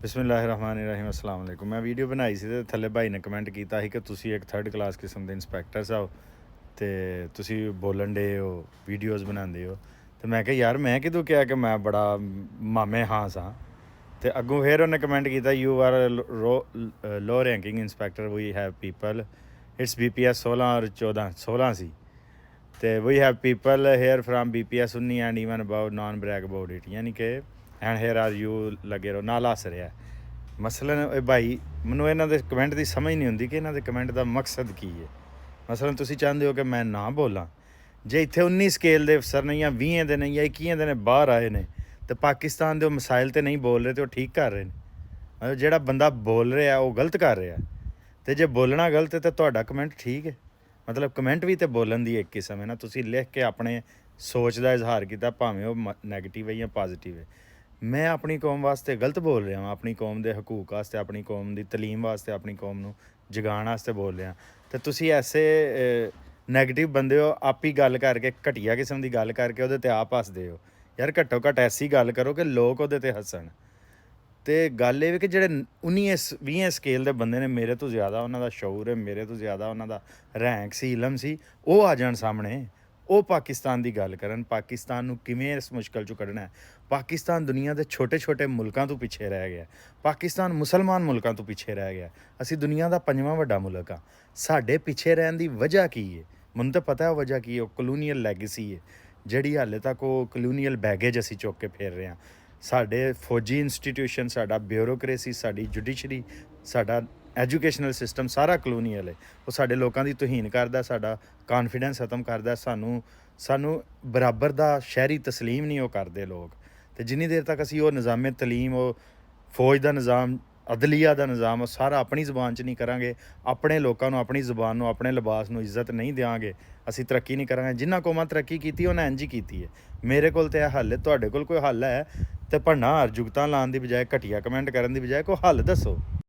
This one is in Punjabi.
ਬਿਸਮਿਲ੍ਲਾਹਿਰਰਹਿਮਾਨਿਰਰਹੀਮ अस्सलाम वालेकुम। मैं वीडियो बनाई सी ते थल्ले भाई ने कमेंट कीता ਸੀ ਕਿ ਤੁਸੀਂ ਇੱਕ 3rd ਕਲਾਸ ਕਿਸਮ ਦੇ ਇੰਸਪੈਕਟਰ ਸਾਹਿਬ ਤੇ ਤੁਸੀਂ ਬੋਲਣ ਦੇ ਹੋ ਵੀਡੀਓਜ਼ ਬਣਾਉਂਦੇ ਹੋ ਤੇ ਮੈਂ ਕਿਹਾ ਯਾਰ ਮੈਂ ਕਿਦੋਂ ਕਿਹਾ ਕਿ ਮੈਂ ਬੜਾ ਮਾਮੇ ਹਾਂ ਸਾਂ ਤੇ ਅੱਗੋਂ ਫਿਰ ਉਹਨੇ ਕਮੈਂਟ ਕੀਤਾ you are low ranking inspector we have people it's BPS 16 ਔਰ 14 16 ਸੀ ਤੇ we have people here from BPS 19 and even about non brag about it ਯਾਨੀ ਕਿ ਐਂਡ ਹੇਅਰ ਆਰ ਯੂ ਲੱਗੇ ਰਹੋ ਨਾਲ ਹੱਸ ਰਿਹਾ ਮਸਲਨ ਇਹ ਭਾਈ ਮੈਨੂੰ ਇਹਨਾਂ ਦੇ ਕਮੈਂਟ ਦੀ ਸਮਝ ਨਹੀਂ ਹੁੰਦੀ ਕਿ ਇਹਨਾਂ ਦੇ ਕਮੈਂਟ ਦਾ ਮਕਸਦ ਕੀ ਹੈ। ਮਸਲਨ ਤੁਸੀਂ ਚਾਹੁੰਦੇ ਹੋ ਕਿ ਮੈਂ ਨਾ ਬੋਲਾਂ ਜੇ ਇੱਥੇ 19 ਸਕੇਲ ਦੇ ਅਫਸਰ ਨੇ ਜਾਂ 20 ਦੇ ਨੇ ਜਾਂ 21 ਦੇ ਨੇ ਬਾਹਰ ਆਏ ਨੇ ਤੇ ਪਾਕਿਸਤਾਨ ਦੇ ਉਹ ਮਸਾਇਲ ਤੇ ਨਹੀਂ ਬੋਲ ਰਹੇ ਤੇ ਉਹ ਠੀਕ ਕਰ ਰਹੇ ਨੇ। ਮਤਲਬ ਜਿਹੜਾ ਬੰਦਾ ਬੋਲ ਰਿਹਾ ਉਹ ਗਲਤ ਕਰ ਰਿਹਾ ਤੇ ਜੇ ਬੋਲਣਾ ਗਲਤ ਹੈ ਤਾਂ ਤੁਹਾਡਾ ਕਮੈਂਟ ਠੀਕ ਹੈ। ਮਤਲਬ ਕਮੈਂਟ ਵੀ ਤੇ ਬੋਲਣ ਦੀ ਇੱਕ ਕਿਸਮ ਹੈ ਨਾ। ਤੁਸੀਂ ਲਿਖ ਕੇ ਆਪਣੇ ਸੋਚ ਦਾ ਇਜ਼ਹਾਰ ਕੀਤਾ ਭਾਵੇਂ ਉਹ ਨੈਗੇਟਿਵ ਹੈ ਜਾਂ ਪੋਜ਼ੀਟਿਵ ਹੈ। ਮੈਂ ਆਪਣੀ ਕੌਮ ਵਾਸਤੇ ਗਲਤ ਬੋਲ ਰਿਹਾ ਹਾਂ, ਆਪਣੀ ਕੌਮ ਦੇ ਹਕੂਕ ਵਾਸਤੇ, ਆਪਣੀ ਕੌਮ ਦੀ ਤਲੀਮ ਵਾਸਤੇ, ਆਪਣੀ ਕੌਮ ਨੂੰ ਜਗਾਉਣ ਵਾਸਤੇ ਬੋਲ ਰਿਹਾ ਤੇ ਤੁਸੀਂ ਐਸੇ ਨੈਗੇਟਿਵ ਬੰਦੇ ਹੋ ਆਪ ਹੀ ਗੱਲ ਕਰਕੇ ਘਟੀਆ ਕਿਸਮ ਦੀ ਗੱਲ ਕਰਕੇ ਉਹਦੇ 'ਤੇ ਆਪ ਹੱਸਦੇ ਹੋ। ਯਾਰ ਘੱਟੋ ਘੱਟ ਐਸੀ ਗੱਲ ਕਰੋ ਕਿ ਲੋਕ ਉਹਦੇ 'ਤੇ ਹੱਸਣ। ਤੇ ਗੱਲ ਇਹ ਵੀ ਕਿ ਜਿਹੜੇ 19-20 ਸਕੇਲ ਦੇ ਬੰਦੇ ਨੇ ਮੇਰੇ ਤੋਂ ਜ਼ਿਆਦਾ ਉਹਨਾਂ ਦਾ ਸ਼ਊਰ ਹੈ, ਮੇਰੇ ਤੋਂ ਜ਼ਿਆਦਾ ਉਹਨਾਂ ਦਾ ਰੈਂਕ ਸੀ, ਇਲਮ ਸੀ, ਉਹ ਆ ਜਾਣ ਸਾਹਮਣੇ, ਉਹ ਪਾਕਿਸਤਾਨ ਦੀ ਗੱਲ ਕਰਨ, ਪਾਕਿਸਤਾਨ ਨੂੰ ਕਿਵੇਂ ਇਸ ਮੁਸ਼ਕਲ 'ਚੋਂ ਕੱਢਣਾ ਹੈ। ਪਾਕਿਸਤਾਨ ਦੁਨੀਆ ਦੇ ਛੋਟੇ-ਛੋਟੇ ਮੁਲਕਾਂ ਤੋਂ ਪਿੱਛੇ ਰਹਿ ਗਿਆ। ਪਾਕਿਸਤਾਨ ਮੁਸਲਮਾਨ ਮੁਲਕਾਂ ਤੋਂ ਪਿੱਛੇ ਰਹਿ ਗਿਆ। ਅਸੀਂ ਦੁਨੀਆ ਦਾ 5ਵਾਂ ਵੱਡਾ ਮੁਲਕ ਆ। ਸਾਡੇ ਪਿੱਛੇ ਰਹਿਣ ਦੀ ਵਜ੍ਹਾ ਕੀ ਹੈ? ਮੈਨੂੰ ਤਾਂ ਪਤਾ ਉਹ ਵਜ੍ਹਾ ਕੀ ਹੈ। ਉਹ ਕਲੋਨੀਅਲ ਲੈਗੇਸੀ ਹੈ ਜਿਹੜੀ ਹਾਲੇ ਤੱਕ ਉਹ ਕਲੋਨੀਅਲ ਬੈਗੇਜ ਅਸੀਂ ਚੁੱਕ ਕੇ ਫੇਰ ਰਹੇ ਹਾਂ। ਸਾਡੇ ਫੌਜੀ ਇੰਸਟੀਟਿਊਸ਼ਨ, ਸਾਡਾ ਬਿਊਰੋਕਰੇਸੀ, ਸਾਡੀ ਜੁਡੀਸ਼ਰੀ, ਸਾਡਾ ਐਜੂਕੇਸ਼ਨਲ ਸਿਸਟਮ ਸਾਰਾ ਕਲੋਨੀਅਲ ਹੈ। ਉਹ ਸਾਡੇ ਲੋਕਾਂ ਦੀ ਤੋਹੀਨ ਕਰਦਾ, ਸਾਡਾ ਕਾਨਫੀਡੈਂਸ ਖਤਮ ਕਰਦਾ, ਸਾਨੂੰ ਬਰਾਬਰ ਦਾ ਸ਼ਹਿਰੀ ਤਸਲੀਮ ਨਹੀਂ ਉਹ ਕਰਦੇ ਲੋਕ। ਅਤੇ ਜਿੰਨੀ ਦੇਰ ਤੱਕ ਅਸੀਂ ਉਹ ਨਿਜ਼ਾਮੇ ਤਲੀਮ, ਉਹ ਫੌਜ ਦਾ ਨਿਜ਼ਾਮ, ਅਦਲੀਆ ਦਾ ਨਿਜ਼ਾਮ, ਉਹ ਸਾਰਾ ਆਪਣੀ ਜ਼ੁਬਾਨ 'ਚ ਨਹੀਂ ਕਰਾਂਗੇ, ਆਪਣੇ ਲੋਕਾਂ ਨੂੰ, ਆਪਣੀ ਜ਼ੁਬਾਨ ਨੂੰ, ਆਪਣੇ ਲਿਬਾਸ ਨੂੰ ਇੱਜ਼ਤ ਨਹੀਂ ਦਿਆਂਗੇ, ਅਸੀਂ ਤਰੱਕੀ ਨਹੀਂ ਕਰਾਂਗੇ। ਜਿਨ੍ਹਾਂ ਕੌਮਾਂ ਤਰੱਕੀ ਕੀਤੀ ਉਹਨਾਂ ਇੰਝ ਹੀ ਕੀਤੀ ਹੈ। ਮੇਰੇ ਕੋਲ ਤਾਂ ਇਹ ਹੱਲ ਹੈ, ਤੁਹਾਡੇ ਕੋਲ ਕੋਈ ਹੱਲ ਹੈ ਤਾਂ ਭੰਡਾਂ ਹਰ ਜੁਗਤਾਂ ਲਾਉਣ ਦੀ ਬਜਾਏ, ਘਟੀਆ ਕਮੈਂਟ ਕਰਨ ਦੀ ਬਜਾਏ ਕੋਈ ਹੱਲ ਦੱਸੋ।